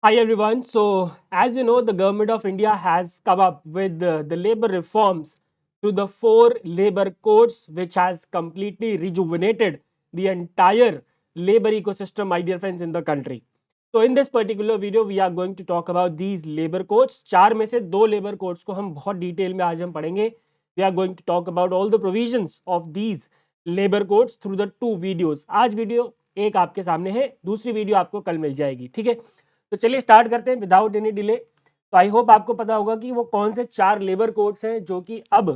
Hi everyone. So, as you know, the government of India has come up with the labor reforms through the four labor codes, which has completely rejuvenated the entire labor ecosystem, my dear friends, in the country. So, in this particular video, we are going to talk about these labor codes. चार में से दो labor codes को हम बहुत detail में आज हम पढ़ेंगे. We are going to talk about all the provisions of these labor codes through the two videos. आज वीडियो एक आपके सामने है, दूसरी वीडियो आपको कल मिल जाएगी. ठीक है, तो चलिए स्टार्ट करते हैं विदाउट एनी डिले. तो आई होप आपको पता होगा कि वो कौन से चार लेबर कोड्स हैं जो कि अब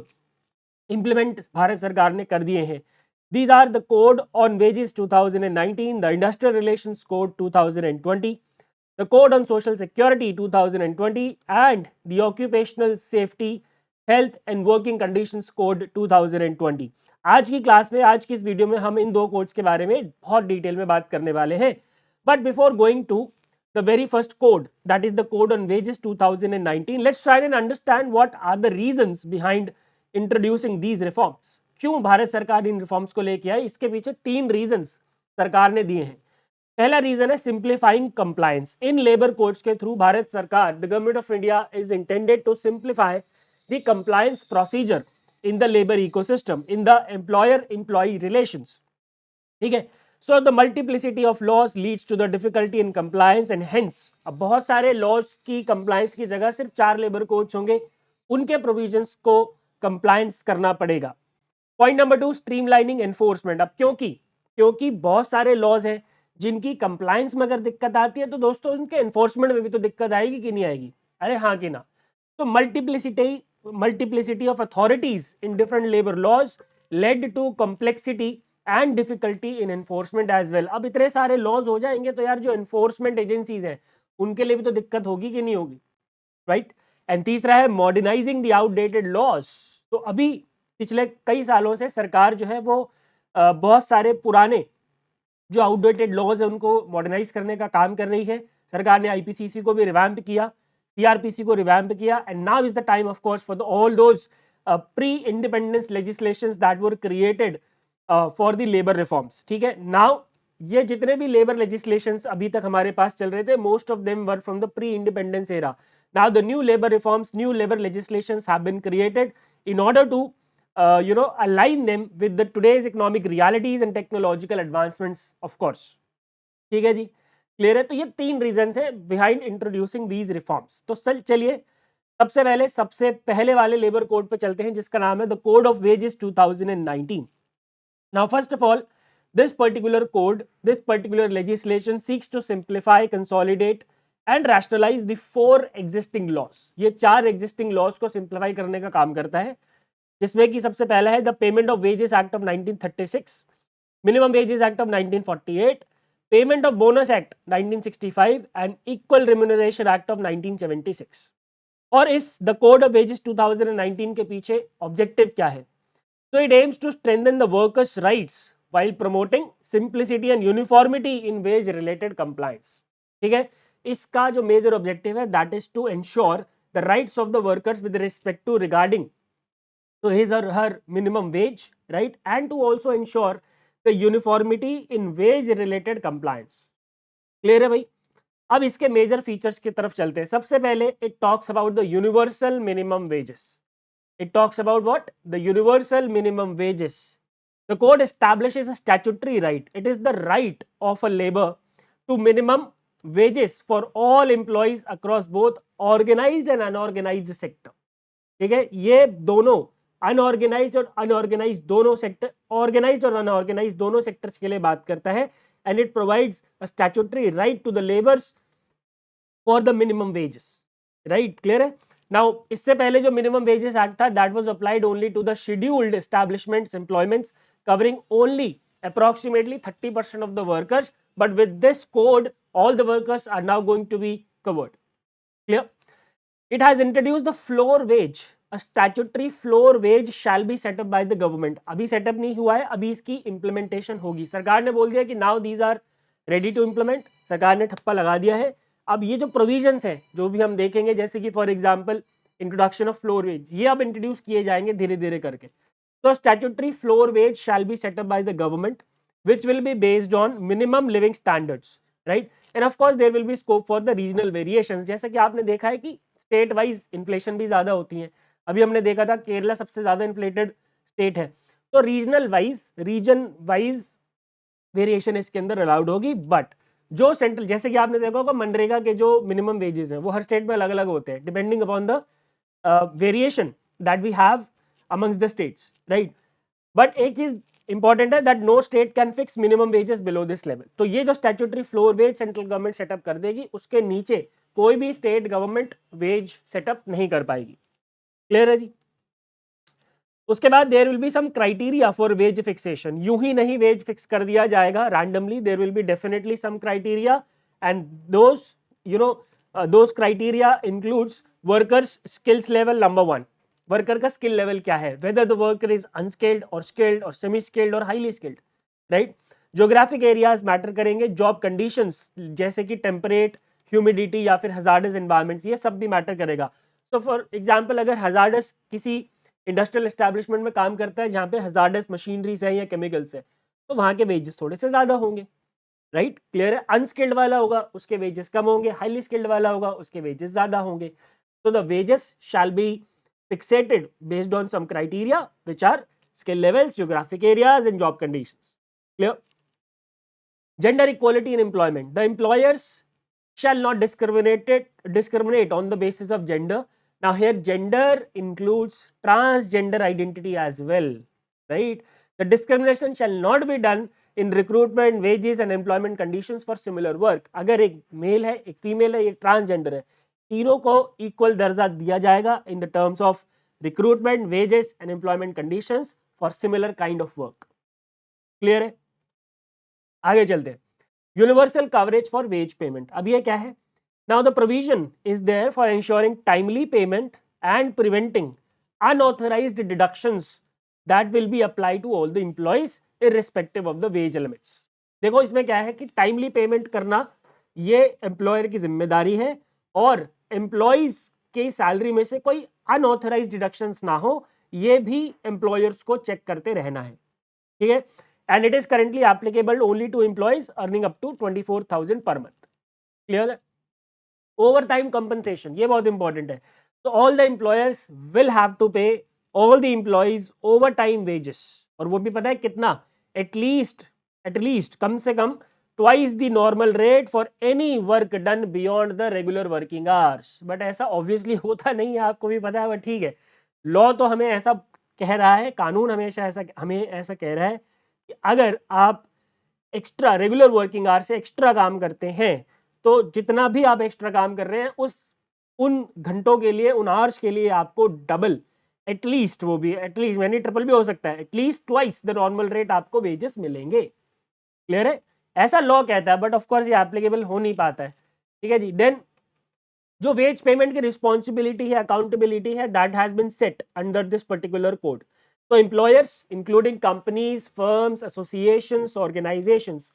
इंप्लीमेंट भारत सरकार ने कर दिए हैं. These are the Code on Wages 2019, the Industrial Relations Code 2020, the Code on Social Security 2020 and the Occupational Safety, Health and Working Conditions Code 2020. आज की क्लास में, आज की इस वीडियो में हम इन दो कोड्स के बारे में बहुत डिटेल में बात करने वाले हैं. But before going to the very first code, that is the Code on Wages 2019, let's try and understand what are the reasons behind introducing these reforms. क्यों भारत सरकार इन रिफॉर्म्स को लेके आई, इसके पीछे तीन रीजंस सरकार ने दिए हैं. पहला रीजन है सिंप्लीफाइंग कंप्लायंस. इन लेबर कोड्स के थ्रू भारत सरकार, the government of India is intended to simplify the compliance procedure in the labour ecosystem, in the employer employee relations. ठीक है, so the multiplicity of laws leads to the difficulty in compliance and hence. अब बहुत सारे laws की compliance की जगह सिर्फ चार लेबर कोड्स होंगे, उनके प्रोविजंस को कंप्लायंस करना पड़ेगा. Point number two, streamlining enforcement. अब क्योंकि बहुत सारे लॉज हैं जिनकी कंप्लायंस में अगर दिक्कत आती है तो दोस्तों उनके एनफोर्समेंट में भी तो दिक्कत आएगी कि नहीं आएगी. अरे हाँ कि ना. तो multiplicity of authorities in different labour laws led to complexity and difficulty in enforcement as well. अब इतने सारे लॉज हो जाएंगे तो यार जो एनफोर्समेंट एजेंसीज हैं उनके लिए भी तो दिक्कत होगी कि नहीं होगी, राइट. एंड तीसरा है मॉडर्नाइजिंग द आउटडेटेड लॉज. तो अभी पिछले कई सालों से सरकार जो है वो बहुत सारे पुराने जो आउटडेटेड लॉज है उनको मॉडर्नाइज करने का काम कर रही है. सरकार ने आईपीसीसी को भी रिवैम्प किया, सीआरपीसी को रिवैम्प किया, and now is the time of course for all those pre independence legislations that were created for the labour reforms. ठीक है, नाउ ये जितने भी लेबर लेजिस्लेशंस अभी तक हमारे पास चल रहे थे, most of them were from the pre independence era. Now the new labour reforms, new labour legislations have been created in order to align them with the today's economic realities and technological advancements of course. ठीक है जी, clear है. तो ये तीन reasons है behind introducing these reforms. तो चलिए सबसे पहले वाले लेबर कोड पे चलते हैं जिसका नाम है the code of wages 2019. Now first of all, this particular legislation seeks to simplify, consolidate and rationalize the four existing laws. ये चार existing laws को simplify करने का काम करता है, जिसमें कि सबसे पहला है the payment of wages act of 1936, minimum wages act of 1948, payment of bonus act 1965 and equal remuneration act of 1976. और इस द कोड ऑफ वेजेस 2019 के पीछे ऑब्जेक्टिव क्या है? So it aims to strengthen the workers' rights while promoting simplicity and uniformity in wage related compliance. ठीक है, इसका जो मेजर ऑब्जेक्टिव है that is to ensure the rights of the workers with respect to regarding to his or her minimum wage, right, and to also ensure the uniformity in wage related compliance. Clear है भाई. अब इसके major features की तरफ चलते हैं. सबसे पहले it talks about the universal minimum wages. It talks about what? The universal minimum wages. The code establishes a statutory right. It is the right of a labor to minimum wages for all employees across both organized and unorganized sector. ठीक है, ये दोनों unorganised और unorganised दोनों sector, organised और unorganised दोनों sectors के लिए बात करता है. And it provides a statutory right to the labours for the minimum wages. Right, clear है. नाउ इससे पहले जो मिनिमम वेजेस एक्ट था that was applied only to the scheduled establishments employments covering only approximately 30% of the workers, but with this code all the workers are now going to be covered. Clear? It has introduced the floor wage. A statutory floor wage shall be set up by the government. अभी setup नहीं हुआ है, अभी इसकी implementation होगी. सरकार ने बोल दिया कि now these are ready to implement. सरकार ने ठप्पा लगा दिया है. अब ये जो प्रोविजंस हैं जो भी हम देखेंगे, जैसे कि for example introduction of floor wage, ये अब इंट्रोड्यूस किए जाएंगे धीरे धीरे करके. तो statutory floor wage shall be set up by the government which will be based on minimum living standards, right. And of course there will be scope for the regional variations. जैसा कि आपने देखा है कि स्टेट वाइज इन्फ्लेशन भी ज्यादा होती है. अभी हमने देखा था केरला सबसे ज्यादा इन्फ्लेटेड स्टेट है. तो रीजन वाइज वेरिएशन इसके अंदर अलाउड होगी. बट जो सेंट्रल, जैसे कि आपने देखा होगा मनरेगा के जो मिनिमम वेजेस हैं वो हर स्टेट में अलग अलग होते हैं depending upon the variation that we have amongst the states, right. But एक चीज इंपॉर्टेंट है that no state can fix minimum wages below this level. तो ये जो statutory floor wage central government setup कर देगी, उसके नीचे कोई भी स्टेट गवर्नमेंट वेज सेटअप नहीं कर पाएगी. क्लियर है जी. उसके बाद there will be some criteria for wage fixation. यूं ही नहीं वेज फिक्स कर दिया जाएगा randomly. There will be definitely some criteria and those those criteria includes workers skills level. Number 1, worker का स्किल लेवल क्या है, whether the worker is unskilled और स्किल्ड और सेमी स्किल्ड और highly skilled, right. Geographic areas matter करेंगे. Job conditions जैसे कि temperate, humidity या फिर हजार्डस एनवायरमेंट्स, ये सब भी मैटर करेगा. तो फॉर एग्जांपल अगर हजार्डस किसी इंडस्ट्रियल एस्टैब्लिशमेंट में काम करता है जहां पे हजार्डस मशीनरीज है या केमिकल्स है, तो वहां के वेजेस थोड़े से ज्यादा होंगे, राइट. क्लियर है. अनस्किल्ड वाला होगा उसके वेजेस कम होंगे, हाईली स्किल्ड वाला होगा उसके वेजेस ज्यादा होंगे. तो the wages shall be fixated based on some criteria which are skill levels, geographic areas and job conditions. Clear. Gender equality in employment. The employers shall not discriminate on the basis of gender. Now here gender includes transgender identity as well, right. The discrimination shall not be done in recruitment, wages and employment conditions for similar work. अगर एक mail है, एक female है, एक transgender है, तीनों को equal दर्जा दिया जाएगा in the terms of recruitment, wages and employment conditions for similar kind of work. Clear है. आगे चलते हैं. Universal coverage for wage payment. अब ये क्या है. Now the provision is there for ensuring timely payment and preventing unauthorized deductions that will be applied to all the employees irrespective of the wage limits. देखो इसमें क्या है कि timely payment करना ये एम्प्लॉयर की जिम्मेदारी है और एम्प्लॉइज के सैलरी में से कोई अनऑथराइज्ड डिडक्शंस ना हो, ये भी एम्प्लॉयर्स को चेक करते रहना है. ठीक है. And it is currently applicable only to employees earning up to 24,000 per month. Clear है. ओवर टाइम कंपनसेशन, ये बहुत इंपॉर्टेंट है. तो all the employers will have to pay all the employees over time wages. और वो भी पता है कितना, एटलीस्ट कम से कम twice the normal rate for any work done beyond the regular working hours. But ऐसा ऑब्वियसली होता नहीं है, आपको भी पता है. बट ठीक है, लॉ तो हमें ऐसा कह रहा है, कानून हमेशा हमें ऐसा कह रहा है कि अगर आप एक्स्ट्रा रेगुलर वर्किंग आवर से एक्स्ट्रा काम करते हैं तो जितना भी आप एक्स्ट्रा काम कर रहे हैं उन घंटों के लिए, उन आवर्स के लिए आपको डबल, एटलीस्ट, वो भी एटलीस्ट यानी ट्रिपल भी हो सकता है, at least twice the normal rate आपको वेजेस मिलेंगे. क्लियर है. ऐसा लॉ कहता है बट ऑफ कोर्स ये एप्लीकेबल हो नहीं पाता है. ठीक है जी. देन जो वेज पेमेंट की रिस्पॉन्सिबिलिटी है, अकाउंटेबिलिटी है, that has been set under this particular code. तो employers including companies, firms, associations, organisations,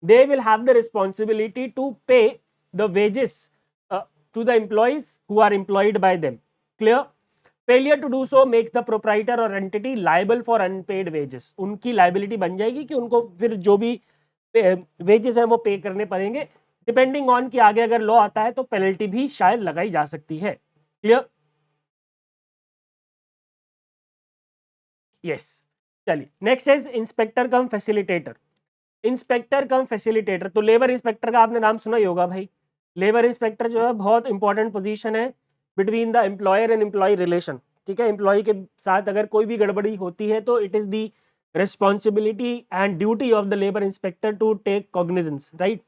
they will have the responsibility to pay the wages to the employees who are employed by them. Clear. Failure to do so makes the proprietor or entity liable for unpaid wages. उनकी liability बन जाएगी कि उनको फिर जो भी wages हैं वो पे करने पड़ेंगे, डिपेंडिंग ऑन कि आगे अगर लॉ आता है तो पेनल्टी भी शायद लगाई जा सकती है. क्लियर. यस. चलिए next is inspector come facilitator. Inspector come facilitator, तो लेबर इंस्पेक्टर का आपने नाम सुना ही होगा भाई. लेबर इंस्पेक्टर जो है बहुत इंपॉर्टेंट पोजीशन है between the employer and employee relation. ठीक है. एम्प्लॉय के साथ अगर कोई भी गड़बड़ी होती है तो it is the responsibility and duty of the labor inspector to take cognizance, right.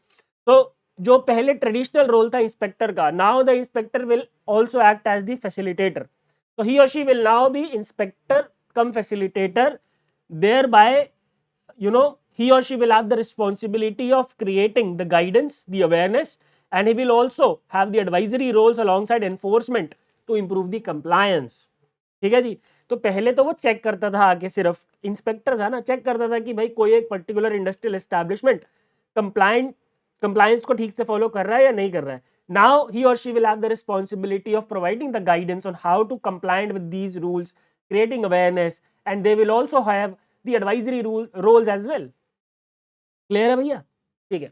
तो जो पहले ट्रेडिशनल रोल था इंस्पेक्टर का, now the inspector will also act as the facilitator. So he or she will now be inspector cum facilitator, thereby he or she will have the responsibility of creating the guidance, the awareness, and he will also have the advisory roles alongside enforcement to improve the compliance. ठीक है जी. तो पहले तो वो check करता था आगे, सिर्फ इंस्पेक्टर था ना, चेक करता था कि भाई कोई एक पर्टिकुलर इंडस्ट्रियल एस्टैब्लिशमेंट कंप्लायंस को ठीक से फॉलो कर रहा है या नहीं कर रहा है. नाउ ही और she will have the responsibility of providing the guidance on how to compliant with these rules, creating awareness, and they will also have the advisory roles as well. Clear है भैया. ठीक है.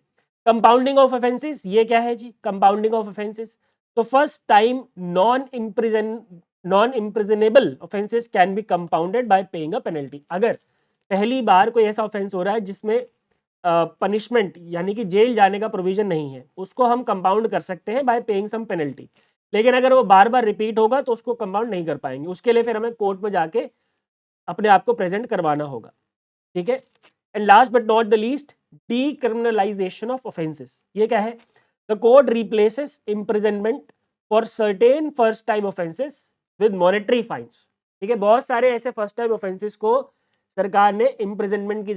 Compounding of offences, ये क्या है जी, compounding of offences. तो first time non imprisonable offences can be compounded by paying a penalty. अगर पहली बार कोई ऐसा ऑफेंस हो रहा है जिसमें पनिशमेंट यानी कि जेल जाने का प्रोविजन नहीं है, उसको हम कंपाउंड कर सकते हैं बाय पेइंग सम पेनल्टी। लेकिन अगर वो बार बार रिपीट होगा तो उसको कंपाउंड नहीं कर पाएंगे, उसके लिए फिर हमें कोर्ट में जाके अपने आप को प्रेजेंट करवाना होगा, ठीक है। And last but not the least, decriminalisation of offences. ये क्या है, the code replaces imprisonment for certain first time offences with monetary fines, ठीक है। बहुत सारे ऐसे फर्स्ट टाइम ऑफेंसेस को सरकार ने इम्प्रिजनमेंट की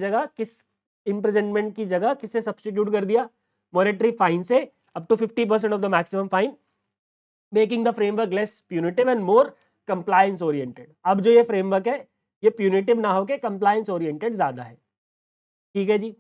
जगह किससे सब्स्टिट्यूट कर दिया, मॉनेटरी फाइन से, up to 50% of the maximum fine, making the framework less punitive and more compliance oriented. अब जो ये फ्रेमवर्क है ये प्यूनिटिव ना होके कंप्लायंस ओरिएंटेड ज्यादा है, ठीक है जी,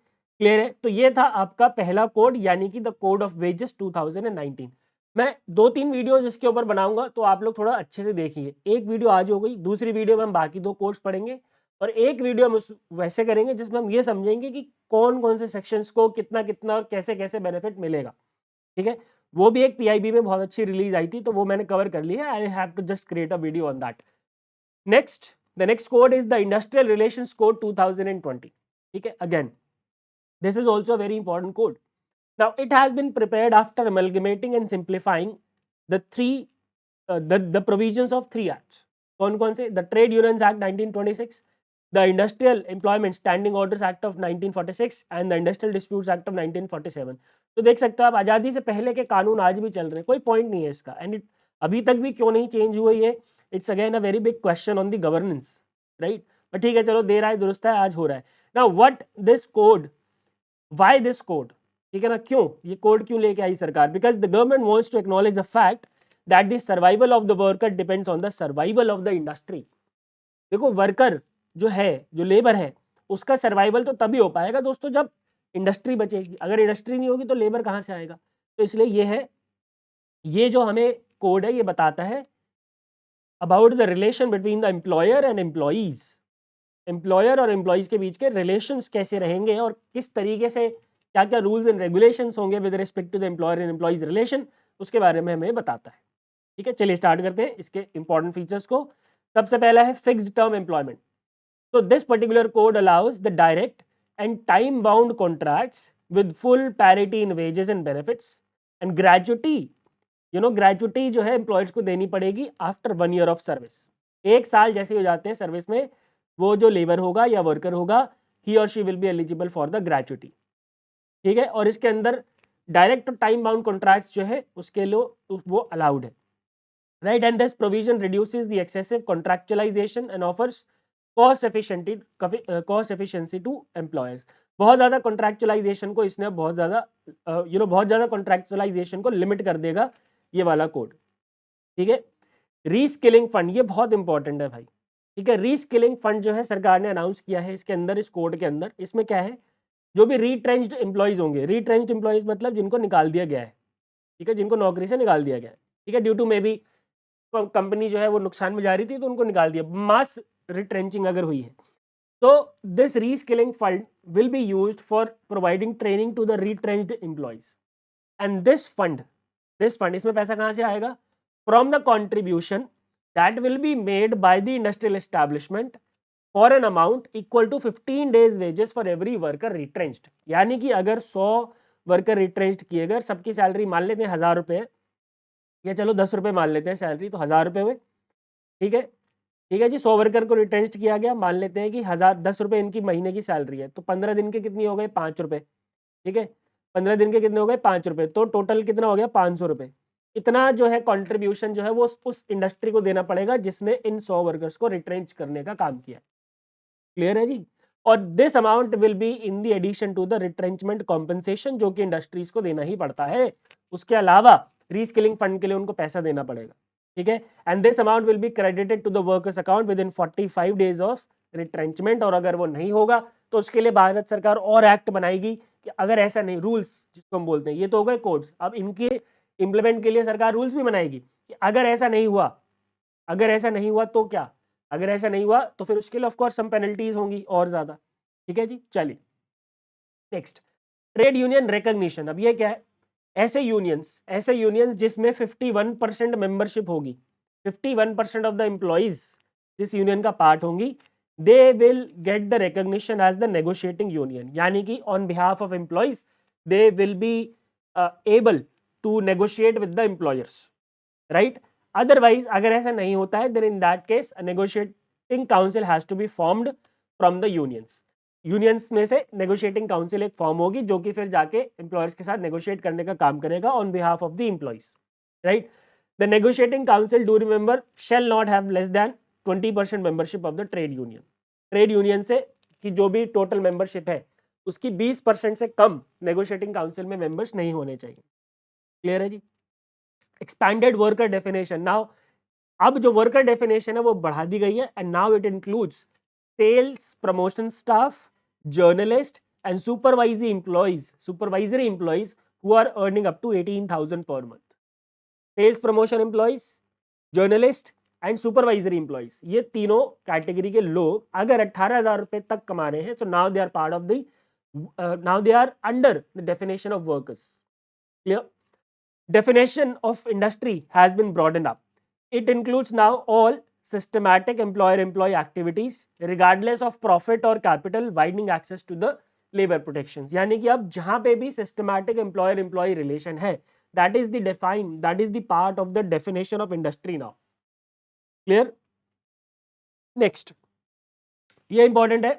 क्लियर है। तो ये था आपका पहला कोड यानी कि द कोड ऑफ वेजेस 2019। मैं 2-3 वीडियो इसके ऊपर बनाऊंगा तो आप लोग थोड़ा अच्छे से देखिए। एक वीडियो आज हो गई, दूसरी वीडियो में हम बाकी 2 कोड्स पढ़ेंगे और एक वीडियो हम वैसे करेंगे जिसमें हम ये समझेंगे कि कौन कौन से सेक्शंस को कितना कितना और कैसे कैसे बेनिफिट मिलेगा, ठीक है। वो भी एक पीआईबी में बहुत अच्छी रिलीज आई थी तो वो मैंने कवर कर ली है, I have to just create a video on that. Next, the next code is the industrial relations code 2020, ठीक है। Again this is also a very important code. Now it has been prepared after amalgamating and simplifying the provisions of 3 acts. कौन से, the Trade Unions Act 1926, the Industrial Employment Standing Orders Act of 1946 and the Industrial Disputes Act of 1947। तो देख सकते हो आप आजादी से पहले के कानून आज भी चल रहे हैं, कोई पॉइंट नहीं है इसका, एंड अभी तक भी क्यों नहीं चेंज हुआ ये, it's again a very big question on the governance, right. But ठीक है, चलो देर आए दुरुस्त है, आज हो रहा है। Now what this code, why this code, ठीक है ना, क्यों ये कोड क्यों लेके आई सरकार, because the government wants to acknowledge the fact that the survival of the worker depends on the survival of the industry. देखो वर्कर जो है, जो लेबर है, उसका सर्वाइवल तो तभी हो पाएगा दोस्तों जब इंडस्ट्री बचेगी, अगर इंडस्ट्री नहीं होगी तो लेबर कहां से आएगा। तो इसलिए ये है, ये जो हमें कोड है ये बताता है about the relation between the employer and employees, employer और एम्प्लॉइज के बीच के रिलेशंस कैसे रहेंगे और किस तरीके से क्या क्या रूल्स एंड रेगुलेशंस होंगे with respect to the employer and employees relation, उसके बारे में हमें बताता है, ठीक है। चलिए स्टार्ट करते हैं इसके इंपॉर्टेंट फीचर्स को। सबसे पहला है फिक्स्ड टर्म एम्प्लॉयमेंट। तो this particular code allows the direct and time bound contracts with full parity in wages and benefits and gratuity, gratuity जो है एम्प्लॉयर्स को देनी पड़ेगी आफ्टर 1 ईयर ऑफ सर्विस। 1 साल जैसे हो जाते हैं सर्विस में, वो जो लेबर होगा या वर्कर होगा, ही और she will be eligible for the gratuity, ठीक है। और इसके अंदर डायरेक्ट टाइम बाउंड कॉन्ट्रैक्ट्स जो है उसके लिए वो अलाउड है, right. And this provision reduces the excessive contractualisation and offers cost efficiency to employers. बहुत ज्यादा कॉन्ट्रैक्चुअलाइजेशन को इसने बहुत ज्यादा बहुत ज्यादा कॉन्ट्रैक्चुअलाइजेशन को लिमिट कर देगा ये वाला कोड, ठीक है। रीस्किलिंग फंड, ये बहुत इंपॉर्टेंट है भाई, ठीक है। रीस्किलिंग फंड जो है सरकार ने अनाउंस किया है इसके अंदर, इस कोड के अंदर, इसमें क्या है, जो भी रीट्रेंच्ड एम्प्लॉइज होंगे, रीट्रेंच्ड एम्प्लॉइज मतलब जिनको निकाल दिया गया है, ठीक है, जिनको नौकरी से निकाल दिया गया है, ठीक है, due to maybe company जो है वो नुकसान में जा रही थी तो उनको निकाल दिया, मास रिट्रेंचिंग अगर हुई है, तो this reskilling fund will be used for providing training to the retrenched employees and this fund इसमें पैसा कहां से आएगा, from the contribution that will be made by the industrial establishment for an amount equal to 15 days wages for every worker retrenched। यानी कि अगर 100 worker रिट्रेंच्ड किए गए, सबकी सैलरी मान लेते हैं 1000 रुपए, या चलो 10 रुपए मान लेते हैं सैलरी, तो 1000 रुपए हुए, ठीक है, ठीक है जी। 100 वर्कर को रिट्रेंच्ड किया गया, मान लेते हैं कि 1010 रुपए इनकी महीने की सैलरी है, तो 15 दिन के कितनी हो गए, 5 रुपए, ठीक है। 15 दिन के कितने हो गए, 5 रुपए, तो टोटल कितना हो गया, 500 रुपए। इतना जो है कंट्रीब्यूशन जो है वो उस इंडस्ट्री को देना पड़ेगा जिसने इन 100 वर्कर्स को रिट्रेंच करने का काम किया, क्लियर है जी। और this amount will be in the addition to the retrenchment compensation, जो कि इंडस्ट्रीज को देना ही पड़ता है, उसके अलावा रीस्किलिंग फंड के लिए उनको पैसा देना पड़ेगा, ठीक है। And this amount will be credited to the workers account within 45 days of retrenchment. और अगर वो नहीं होगा तो उसके लिए भारत सरकार और एक्ट बनाएगी कि अगर ऐसा नहीं, रूल्स जिसको हम बोलते हैं, ये तो हो गए कोड्स, अब इनके इंप्लीमेंट के लिए सरकार रूल्स भी बनाएगी कि अगर ऐसा नहीं हुआ, अगर ऐसा नहीं हुआ तो क्या, अगर ऐसा नहीं हुआ तो फिर उसके लिए ऑफ कोर्स सम पेनल्टीज होंगी और ज्यादा, ठीक है जी। चलिए नेक्स्ट, ट्रेड यूनियन रिकॉग्निशन, अब ये क्या है, ऐसे यूनियंस जिसमें 51% मेंबरशिप होगी, 51% ऑफ द एम्प्लॉइज जिस यूनियन का पार्ट होंगी, they will get the recognition as the negotiating union, यानी कि on behalf of employees they will be able to negotiate with the employers, right. Otherwise अगर ऐसा नहीं होता है, then in that case negotiating council has to be formed from the unions में से negotiating council एक फॉर्म होगी जो कि फिर जाके एम्प्लॉयर्स के साथ नेगोशिएट करने का काम करेगा on behalf of the employees, right. The negotiating council, do remember, shall not have less than 20% membership of the trade union, trade union से कि जो भी टोटल मेंबरशिप है उसकी 20% से कम नेगोशिएटिंग काउंसिल में मेंबर्स नहीं होने चाहिए। क्लियर है जी। एक्सपैंडेड वर्कर डेफिनेशन, नाउ अब जो वर्कर डेफिनेशन है वो बढ़ा दी गई है, and now it includes sales promotion staff, journalist and supervisory employees who are earning up to 18,000 per month. Sales promotion employees, journalist and supervisory employees, ये तीनों कैटेगरी के लोग अगर 18,000 रुपए तक कमा रहे हैं, so now they are part of the now they are under the definition of workers. Clear? Definition of industry has been broadened up. It includes now all systematic employer-employee activities regardless of profit or capital, widening access to the labor protections. यानी कि अब जहां पे भी systematic employer-employee relation है, that is the part of the definition of industry now. Clear? Next, ये important है,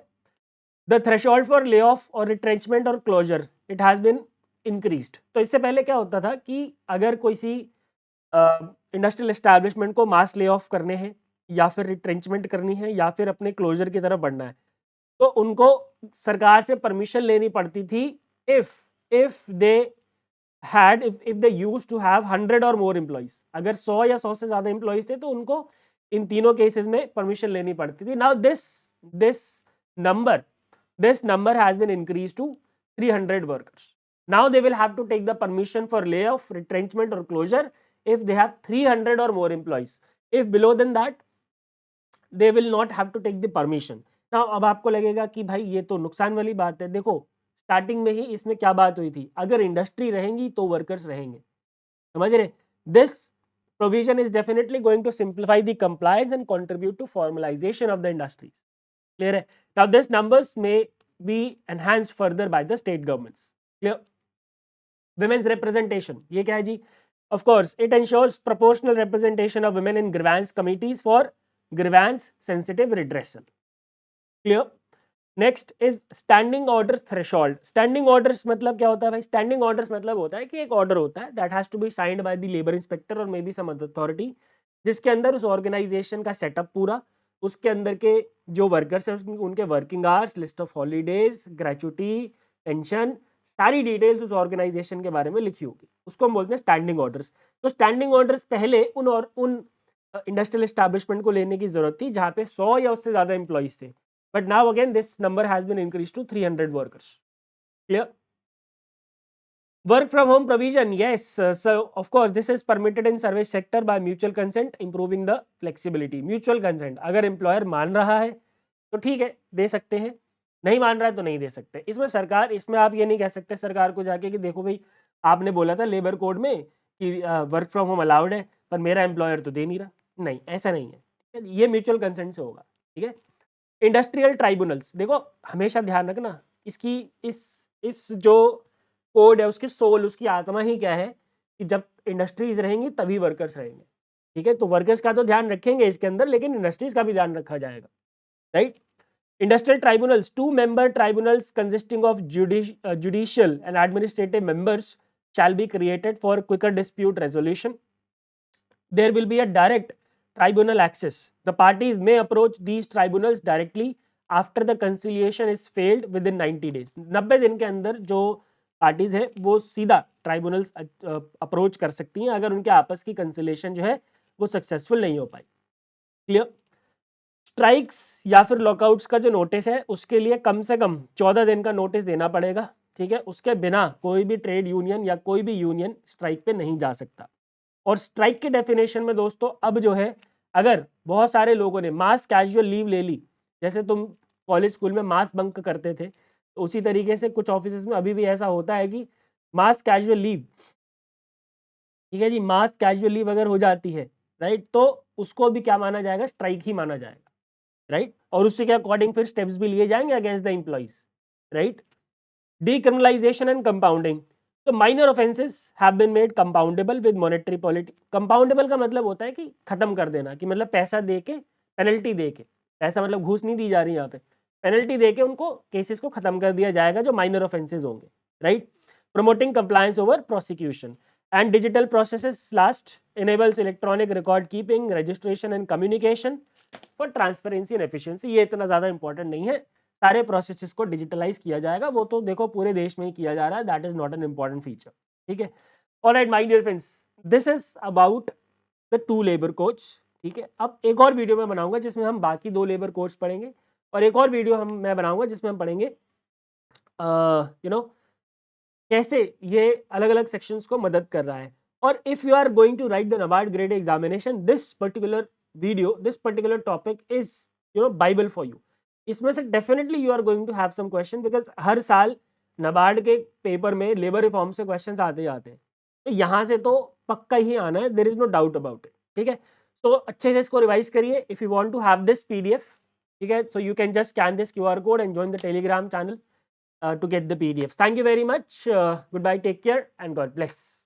the threshold for layoff or retrenchment or closure, it has been increased. तो इससे पहले क्या होता था कि अगर कोई सी इंडस्ट्रियल एस्टैब्लिशमेंट को मास ले ऑफ करने हैं या फिर रिट्रेंचमेंट करनी है या फिर अपने क्लोजर की तरफ बढ़ना है, तो उनको सरकार से परमिशन लेनी पड़ती थी if they if they used to have 100 or more employees. अगर 100 या 100 से ज्यादा एम्प्लॉइज थे तो उनको इन तीनों केसेस में परमिशन लेनी पड़ती थी. Now this number has been increased to 300 workers. Now they will have to take the permission for layoff, retrenchment or closure if they have 300 or more employees. If below than that, they will not have to take the permission. Now अब आपको लगेगा कि भाई ये तो नुकसान वाली बात है. देखो स्टार्टिंग में ही इसमें क्या बात हुई थी, अगर इंडस्ट्री रहेंगी तो वर्कर्स रहेंगे, समझ रहे. This provision is definitely going to simplify the compliance and contribute to formalization of the industries. Clear hai? Now these numbers may be enhanced further by the state governments. Clear? Women's representation, ये क्या है जी? Of course, it ensures proportional representation of women in grievance committees for grievance sensitive redressal. Clear? Next is standing order threshold. Standing orders मतलब क्या होता है भाई? Standing orders मतलब होता है कि एक ऑर्डर होता है that has to be signed by the labour inspector और मे बी सम अथॉरिटी, जिसके अंदर उस ऑर्गेनाइजेशन का सेटअप पूरा, उसके अंदर के जो वर्कर्स हैं उनके working hours, list of holidays, gratuity, pension, सारी डिटेल्स उस ऑर्गेनाइजेशन के बारे में लिखी होगी, उसको हम बोलते हैं स्टैंडिंग ऑर्डर्स. तो स्टैंडिंग ऑर्डर्स पहले उन इंडस्ट्रियल एस्टैब्लिशमेंट को लेने की जरूरत थी जहां पे 100 या उससे ज्यादा एम्प्लॉइज थे. But now again this number has been increased to 300 workers. Clear? Work from home provision, yes. So of course this is permitted in service sector by mutual consent, improving the flexibility. Mutual consent, अगर employer मान रहा है तो ठीक है दे सकते हैं, नहीं मान रहा है तो नहीं दे सकते. इसमें सरकार, इसमें आप ये नहीं कह सकते सरकार को जाके कि देखो भाई आपने बोला था लेबर कोड में कि वर्क फ्रॉम होम अलाउड है पर मेरा एम्प्लॉयर तो दे नहीं रहा. नहीं, ऐसा नहीं है, ये म्यूचुअल कंसेंट से होगा. ठीक है. इंडस्ट्रियल ट्राइब्यूनल्स, देखो हमेशा ध्यान रखना इसकी, इस जो कोड है उसकी सोल, उसकी आत्मा ही क्या है कि जब इंडस्ट्रीज रहेंगी तभी वर्कर्स रहेंगे. ठीक है. तो वर्कर्स का तो ध्यान रखेंगे इसके अंदर, लेकिन इंडस्ट्रीज का भी ध्यान रखा जाएगा, right. Industrial tribunals, 2 member tribunals consisting of judicial and administrative members shall be created for quicker dispute resolution. There will be a direct tribunal access. The parties may approach these tribunals directly after the conciliation is failed within 90 days. 90 दिन के अंदर जो parties हैं वो सीधा tribunals approach कर सकती हैं अगर उनके आपस की कंसिलिएशन जो है वो सक्सेसफुल नहीं हो पाई. क्लियर. स्ट्राइक्स या फिर लॉकआउट्स का जो नोटिस है उसके लिए कम से कम 14 दिन का नोटिस देना पड़ेगा. ठीक है. उसके बिना कोई भी ट्रेड यूनियन या कोई भी यूनियन स्ट्राइक पे नहीं जा सकता. और स्ट्राइक के डेफिनेशन में दोस्तों अब जो है, अगर बहुत सारे लोगों ने मास कैजुअल लीव ले ली, जैसे तुम कॉलेज स्कूल में मास बंक करते थे तो उसी तरीके से कुछ ऑफिसेज में अभी भी ऐसा होता है कि मास कैजुअल लीव, ठीक है जी, मास कैजुअल लीव अगर हो जाती है, राइट, तो उसको भी क्या माना जाएगा, स्ट्राइक ही माना जाएगा, राइट, और उससे के अकॉर्डिंग फिर स्टेप्स भी लिए जाएंगे against the employees, right. Decriminalization and compounding. तो minor offences have been made compoundable with monetary polity. Compoundable का मतलब होता है कि खत्म कर देना, कि मतलब पैसा दे के, पेनल्टी दे के, पैसा मतलब घूस नहीं दी जा रही यहाँ पे, पेनल्टी दे के उनको केसेस को खत्म कर दिया जाएगा जो माइनर ऑफेंसेस होंगे, right. Promoting compliance over prosecution and digital processes last enables electronic record keeping, registration and communication for transparency and efficiency. ये इतना ज्यादा इंपॉर्टेंट नहीं है, सारे प्रोसेसेस को डिजिटलाइज किया जाएगा, वो तो देखो पूरे देश में ही किया जा रहा है, that is not an important feature, ठीक है। Alright my dear friends, this is about the 2 labour codes, ठीक है। अब एक और वीडियो मैं बनाऊंगा जिसमें हम बाकी 2 लेबर कोड्स पढ़ेंगे, और एक और वीडियो मैं बनाऊंगा जिसमें हम पढ़ेंगे यू नो कैसे ये अलग अलग सेक्शंस को मदद कर रहा है। और if you are going to write the NABARD grade examination, this particular video, this particular topic is bible for you. इसमें से definitely you are going to have some question, because हर साल NABARD के पेपर में labour reform से questions आते जाते हैं, तो यहाँ से तो पक्का ही आना है, there is no doubt about it, ठीक है। तो अच्छे से इसको रिवाइज करिए। If you want to have this PDF, ठीक है, so you can just scan this QR code and join the Telegram channel to get the PDFs. Thank you very much. Goodbye, take care, and God bless.